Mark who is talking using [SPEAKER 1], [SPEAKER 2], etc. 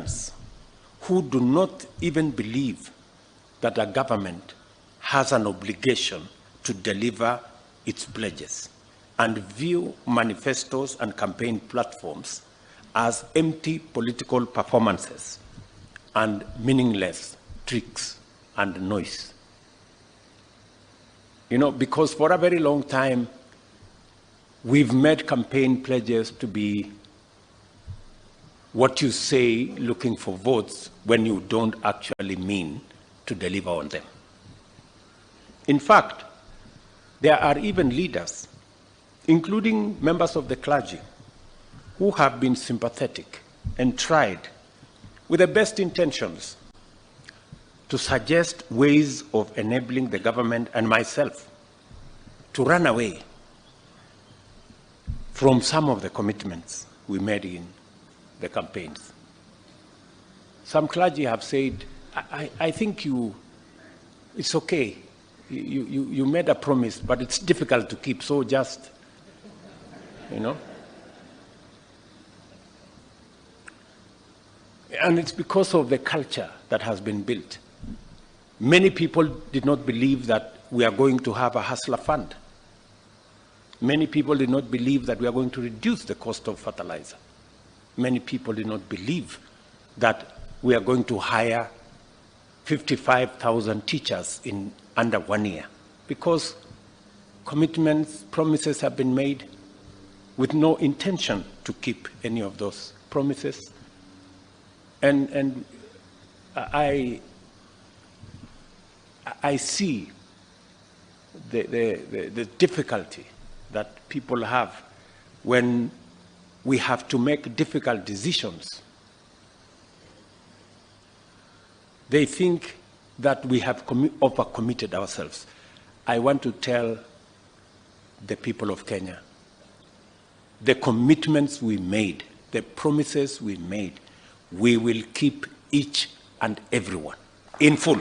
[SPEAKER 1] Kenyans who do not even believe that a government has an obligation to deliver its pledges and view manifestos and campaign platforms as empty political performances and meaningless tricks and noise. You know, because for a very long time, we've made campaign pledges to be what you say looking for votes when you don't actually mean to deliver on them. In fact, there are even leaders, including members of the clergy, who have been sympathetic and tried, with the best intentions, to suggest ways of enabling the government and myself to run away from some of the commitments we made in the campaigns. Some clergy have said, I think it's okay. You made a promise, but it's difficult to keep, so just, you know. And it's because of the culture that has been built. Many people did not believe that we are going to have a hustler fund. Many people did not believe that we are going to reduce the cost of fertilizer. Many people did not believe that we are going to hire 55,000 teachers in under 1 year, because commitments, promises have been made with no intention to keep any of those promises. And I see the difficulty that people have when we have to make difficult decisions. They think that we have overcommitted ourselves. I want to tell the people of Kenya, the commitments we made, the promises we made, we will keep each and every one in full.